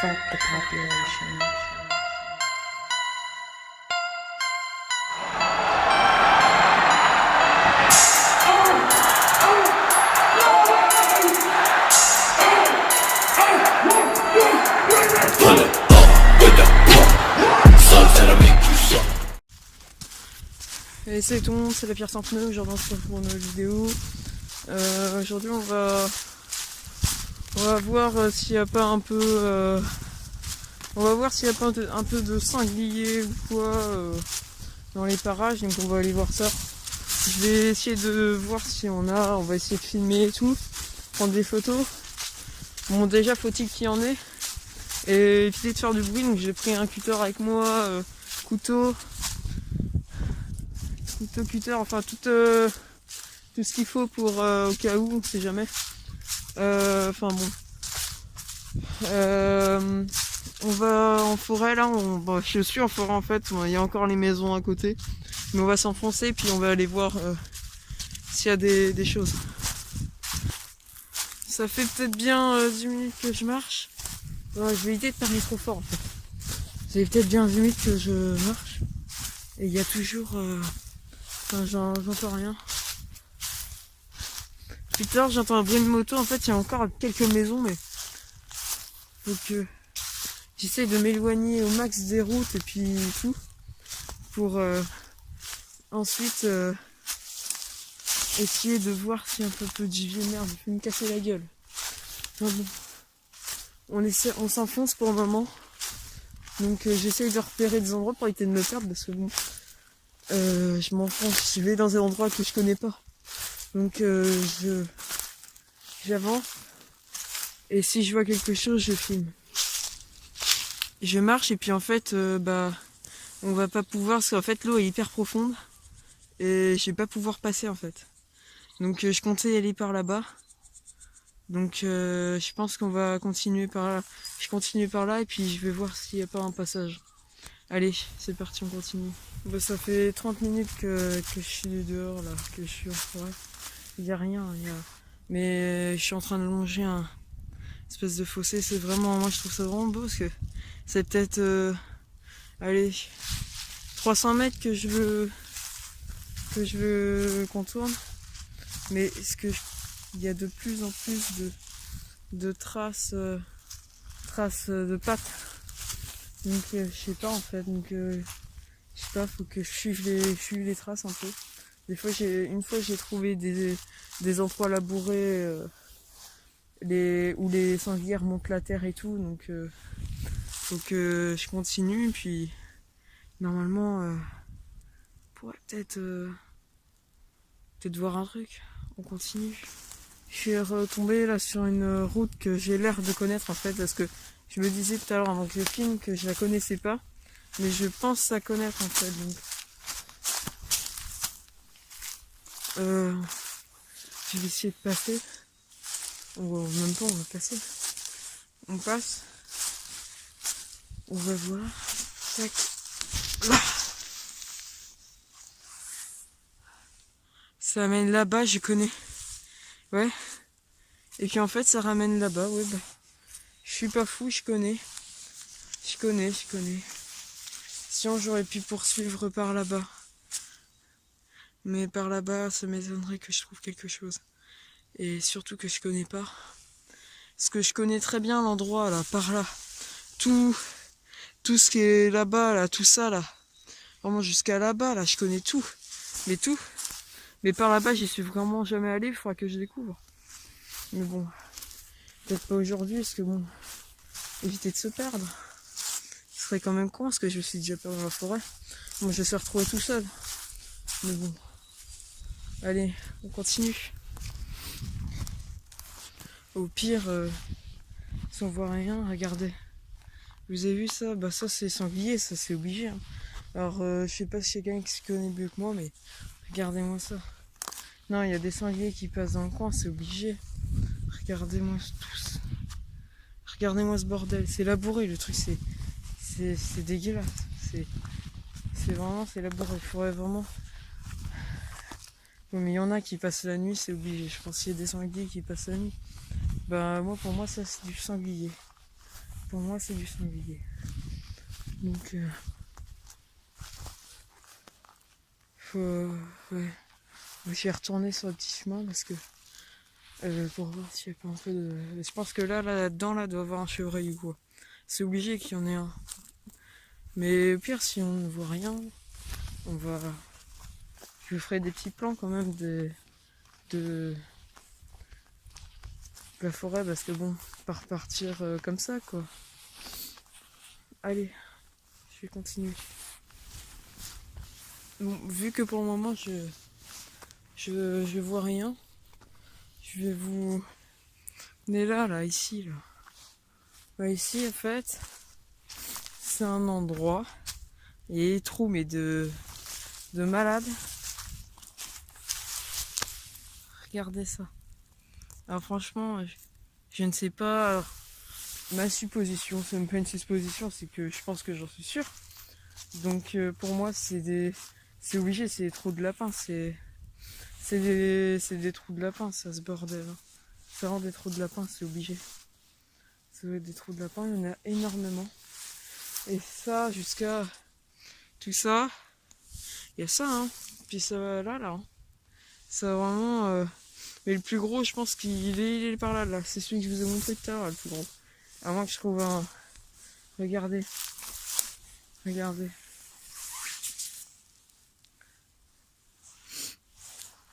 Fuck the population. Et salut tout le monde, c'est la Pierre Sans Pneu. Aujourd'hui on se retrouve pour une nouvelle vidéo. Aujourd'hui on va voir s'il n'y a pas un peu on va voir s'il n'y a pas un peu de sanglier ou quoi dans les parages, donc on va aller voir ça. Je vais essayer de voir si on va essayer de filmer et tout, prendre des photos. Bon, déjà faut-il qu'il y en ait et éviter de faire du bruit, donc j'ai pris un cutter avec moi, couteau, cutter, enfin tout ce qu'il faut pour au cas où, on sait jamais. Enfin bon. On va en forêt là, je suis en forêt en fait, il y a encore les maisons à côté. Mais on va s'enfoncer puis on va aller voir s'il y a des choses. Ça fait peut-être bien 10 minutes que je marche. Je vais éviter de parler trop fort en fait. Ça fait peut-être bien 10 minutes que je marche. Et il y a toujours... Enfin, j'entends rien. Plus tard, j'entends un bruit de moto. En fait, il y a encore quelques maisons, mais donc j'essaye de m'éloigner au max des routes et puis tout pour ensuite essayer de voir si un peu de gibier. Merde, je vais me casser la gueule. Enfin, bon, on s'enfonce pour le moment. Donc j'essaye de repérer des endroits pour éviter de me perdre parce que bon. Je m'enfonce, je vais dans un endroit que je connais pas. Donc j'avance et si je vois quelque chose, je filme. Je marche et puis en fait, on va pas pouvoir parce qu'en fait l'eau est hyper profonde et je vais pas pouvoir passer en fait. Donc je comptais y aller par là-bas. Donc je pense qu'on va continuer par là. Je continue par là et puis je vais voir s'il y a pas un passage. Allez, c'est parti, on continue. Ça fait 30 minutes que je suis dehors là, que je suis en forêt. Il n'y a rien, mais je suis en train de longer un espèce de fossé. C'est vraiment, moi je trouve ça vraiment beau parce que c'est peut-être, allez, 300 mètres que je veux qu'on tourne. Mais il y a de plus en plus de traces de pattes. Donc je sais pas en fait, donc je sais pas, faut que je suive les traces un peu. Une fois j'ai trouvé des endroits labourés où les sangliers remontent la terre et tout, donc faut que je continue, puis normalement on pourrait peut-être voir un truc. On continue. Je suis retombé là sur une route que j'ai l'air de connaître en fait, parce que je me disais tout à l'heure avant que je filme que je la connaissais pas, mais je pense la connaître en fait. Donc je vais essayer de passer. Même pas, on va passer. On passe. On va voir. Tac. Là. Ça amène là-bas, je connais. Ouais. Et puis en fait, ça ramène là-bas. Ouais, je suis pas fou, je connais. Je connais. Sinon, j'aurais pu poursuivre par là-bas. Mais par là-bas, ça m'étonnerait que je trouve quelque chose. Et surtout que je connais pas. Parce que je connais très bien l'endroit, là, par là. Tout ce qui est là-bas, là, tout ça, là. Vraiment jusqu'à là-bas, là, je connais tout. Mais tout. Mais par là-bas, j'y suis vraiment jamais allé, il faudra que je découvre. Mais bon, peut-être pas aujourd'hui, parce que bon, éviter de se perdre. Ce serait quand même con, parce que je suis déjà perdu dans la forêt. Bon, je vais se retrouver tout seul. Mais bon. Allez, on continue. Au pire, si on voit rien, regardez. Vous avez vu ça? Bah ça c'est sanglier, ça c'est obligé. Hein. Alors je sais pas si quelqu'un qui se connaît mieux que moi, mais regardez-moi ça. Non, il y a des sangliers qui passent dans le coin, c'est obligé. Regardez-moi tous. Regardez-moi ce bordel, c'est labouré le truc, c'est dégueulasse. C'est vraiment, c'est labouré. Il faudrait vraiment. Bon, mais il y en a qui passent la nuit, c'est obligé. Je pense qu'il y a des sangliers qui passent la nuit. Bah moi pour moi ça c'est du sanglier. Pour moi, c'est du sanglier. Donc, ouais. Je vais retourner sur le petit chemin parce que pour voir s'il n'y a pas un peu de. Je pense que là-dedans, là, doit y avoir un chevreuil ou quoi. C'est obligé qu'il y en ait un. Mais au pire, si on ne voit rien, on va. Je ferai des petits plans quand même de la forêt parce que bon, pas repartir comme ça quoi. Allez, je vais continuer. Bon, vu que pour le moment je vois rien, je vais vous. On est là, ici, là. Bah, ici en fait, c'est un endroit. Il y a des trous mais de malades. Regardez ça. Alors franchement, je ne sais pas. Alors, ma supposition, c'est même pas une supposition, c'est que je pense que j'en suis sûre. Donc pour moi, c'est obligé, c'est des trous de lapin, c'est des trous de lapin, ça ce bordel. Hein. C'est vraiment des trous de lapin, c'est obligé. C'est des trous de lapin, il y en a énormément. Et ça, jusqu'à tout ça, il y a ça, hein. Puis ça va là. Hein. Ça vraiment. Mais le plus gros, je pense qu'il est par là. C'est celui que je vous ai montré tout à l'heure, le plus gros. À moins que je trouve un. Regardez.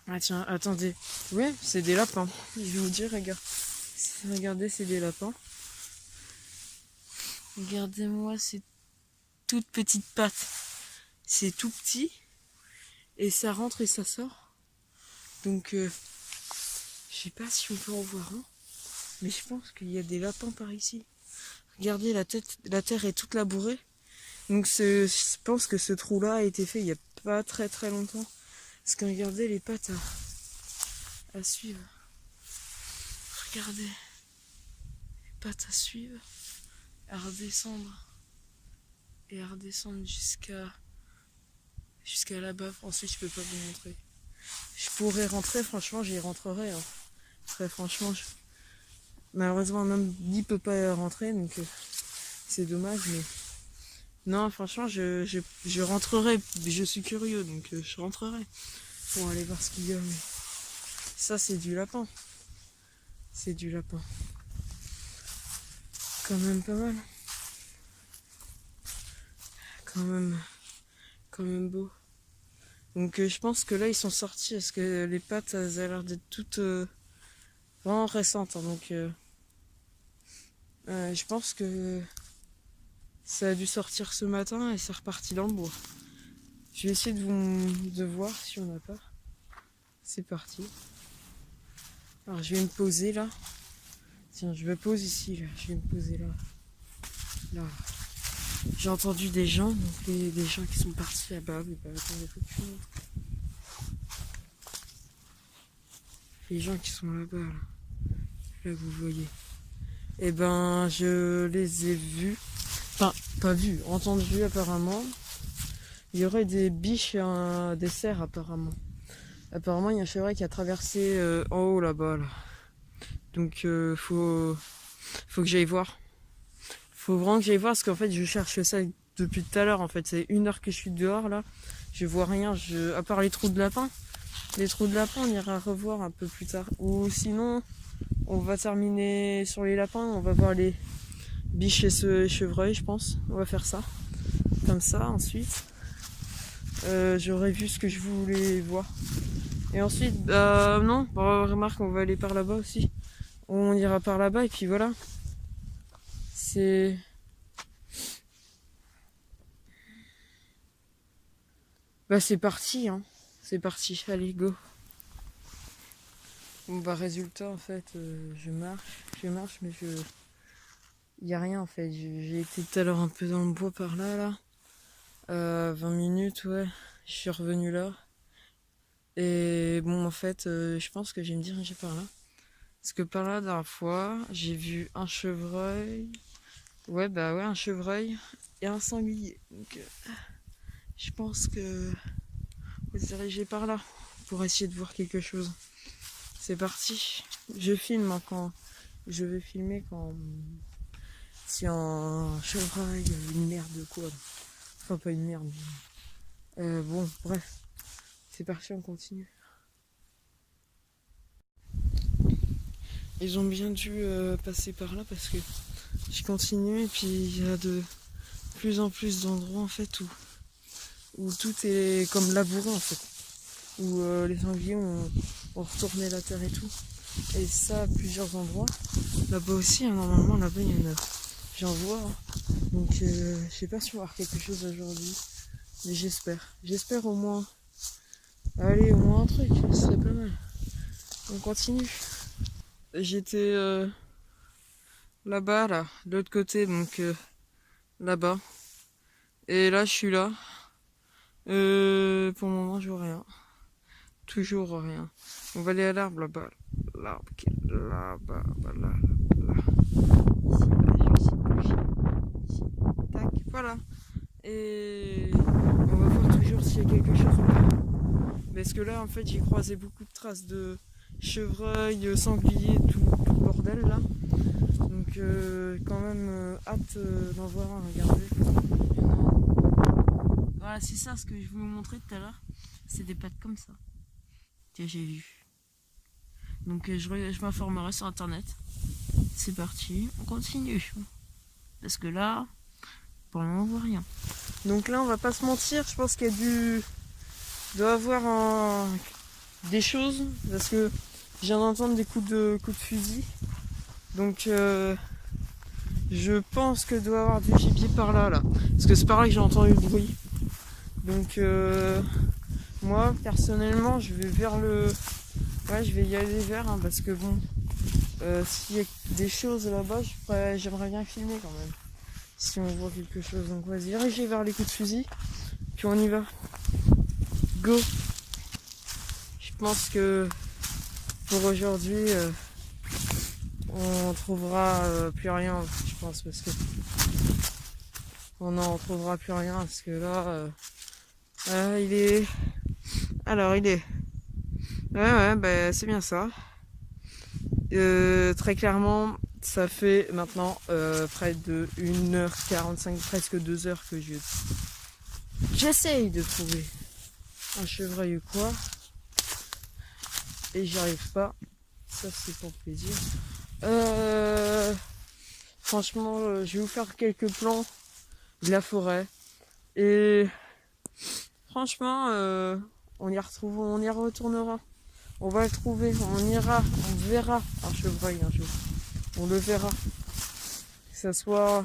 Ah tiens, attendez. Ouais, c'est des lapins. Je vais vous dire, regardez, c'est des lapins. Regardez-moi ces toutes petites pattes. C'est tout petit. Et ça rentre et ça sort. Donc, je sais pas si on peut en voir un. Mais je pense qu'il y a des lapins par ici. Regardez, la terre est toute labourée. Donc, je pense que ce trou-là a été fait il y a pas très très longtemps. Parce que regardez les pattes à suivre. Regardez. Les pattes à suivre. À redescendre. Et à redescendre jusqu'à là-bas. Ensuite, je peux pas vous montrer. Je pourrais rentrer, franchement, j'y rentrerai. Hein. Très franchement, malheureusement, même Guy peut pas rentrer, donc c'est dommage. Mais non, franchement, je rentrerai. Je suis curieux, donc je rentrerai pour aller voir ce qu'il y a. Mais ça, c'est du lapin. C'est du lapin. Quand même pas mal. Quand même beau. Donc je pense que là ils sont sortis parce que les pattes elles ont l'air d'être toutes vraiment récentes. Hein, donc je pense que ça a dû sortir ce matin et c'est reparti dans le bois. Je vais essayer de voir si on n'a pas. C'est parti. Alors je vais me poser là. Tiens, je me pose ici là. Je vais me poser là. Là. J'ai entendu des gens, donc des gens qui sont partis là-bas. Mais bah, attendez, faut que je montre. Les gens qui sont là-bas, là vous voyez. Eh ben, je les ai vus. Enfin, pas vus, entendus apparemment. Il y aurait des biches et des cerfs apparemment. Apparemment, il y a un chevreuil qui a traversé en haut là-bas. Là. Donc, faut que j'aille voir. Faut vraiment que j'aille voir parce qu'en fait, je cherche ça depuis tout à l'heure. En fait, c'est 1 heure que je suis dehors là. Je vois rien, à part les trous de lapin. Les trous de lapin, on ira revoir un peu plus tard. Ou sinon, on va terminer sur les lapins. On va voir les biches et ce chevreuil, je pense. On va faire ça. Comme ça, ensuite. J'aurais vu ce que je voulais voir. Et ensuite, non, remarque, on va aller par là-bas aussi. On ira par là-bas et puis voilà. C'est... Bah c'est parti, hein. C'est parti, allez, go. Bon bah résultat, en fait, je marche, mais il y a rien en fait. J'ai été tout à l'heure un peu dans le bois par là. 20 minutes, ouais. Je suis revenu là. Et bon, en fait, je pense que je vais me diriger par là. Parce que par là, la dernière fois, j'ai vu un chevreuil. Ouais, bah ouais, un chevreuil et un sanglier. Donc, je pense que on va se diriger par là pour essayer de voir quelque chose. C'est parti. Je filme hein, quand je vais filmer C'est un chevreuil, une merde quoi. Enfin pas une merde. Mais... bon, bref. C'est parti, on continue. Ils ont bien dû passer par là parce que je continue et puis il y a de plus en plus d'endroits en fait où tout est comme labouré en fait. Où les sangliers ont retourné la terre et tout. Et ça à plusieurs endroits. Là-bas aussi, hein, normalement là-bas il y en a. J'en vois. Hein. Donc je sais pas si on va voir quelque chose aujourd'hui. Mais j'espère. J'espère au moins. Allez, au moins un truc, ce serait pas mal. On continue. J'étais là-bas, là, de l'autre côté, donc là-bas. Et là, je suis là. Pour le moment, je vois rien. Toujours rien. On va aller à l'arbre là-bas. L'arbre qui est là-bas, là, là. Ici, là, ici. Tac, voilà. Et on va voir toujours s'il y a quelque chose ou pas. Parce que là, en fait, j'ai croisé beaucoup de traces de chevreuils, sangliers, tout le bordel là. Donc, quand même, hâte d'en voir un, regardez. Voilà, c'est ça ce que je voulais vous montrer tout à l'heure. C'est des pattes comme ça. Tiens, j'ai vu. Donc, je m'informerai sur internet. C'est parti, on continue. Parce que là, pour le moment, on voit rien. Donc là, on va pas se mentir, je pense qu'il y a doit avoir des choses, parce que je viens d'entendre des coups de fusil. Donc je pense que doit y avoir du gibier par là, là. Parce que c'est par là que j'ai entendu le bruit. Donc moi, personnellement, je vais vers le... Ouais, je vais y aller vers, hein, parce que bon, s'il y a des choses là-bas, j'aimerais bien filmer quand même. Si on voit quelque chose. Donc on va se diriger vers les coups de fusil. Puis on y va. Go! Je pense que pour aujourd'hui, on trouvera plus rien, je pense, parce que on n'en trouvera plus rien, parce que là, il est... Alors, il est... Ouais, bah, c'est bien ça. Très clairement, ça fait maintenant près de 1h45, presque 2 heures que j'essaye de trouver un chevreuil ou quoi. Et j'y arrive pas. Ça, c'est pour plaisir. Franchement, je vais vous faire quelques plans de la forêt. Et franchement, on y retournera. On va le trouver, on ira, on verra un chevreuil un jour. On le verra. Que ça soit...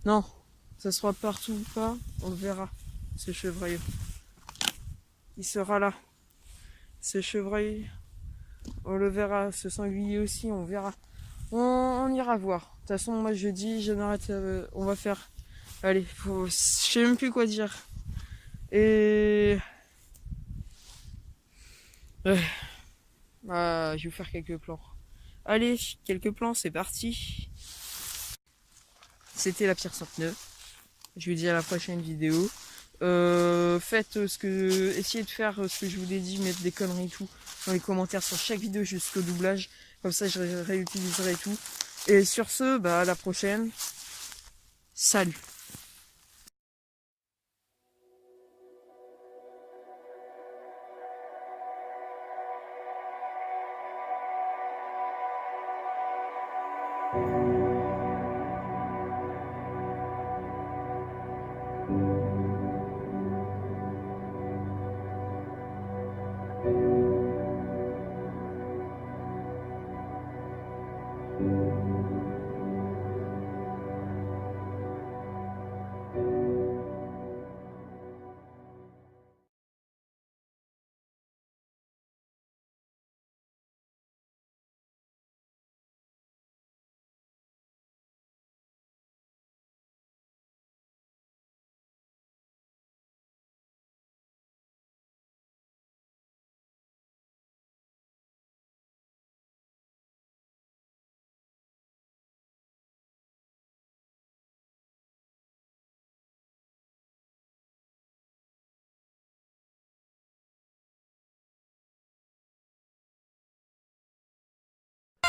Non, que ça soit partout ou pas, on le verra. Ce chevreuil. Il sera là. Ce chevreuil, on le verra. Ce sanglier aussi, on verra. On ira voir. De toute façon, moi je dis, je m'arrête. On va faire. Allez, je sais même plus quoi dire. Et je vais vous faire quelques plans. Allez, quelques plans, c'est parti. C'était la Pierre 69. Je vous dis à la prochaine vidéo. Faites essayez de faire ce que je vous ai dit, mettre des conneries et tout dans les commentaires sur chaque vidéo jusqu'au doublage. Comme ça, je réutiliserai tout. Et sur ce, à la prochaine. Salut.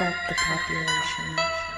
Fuck the population.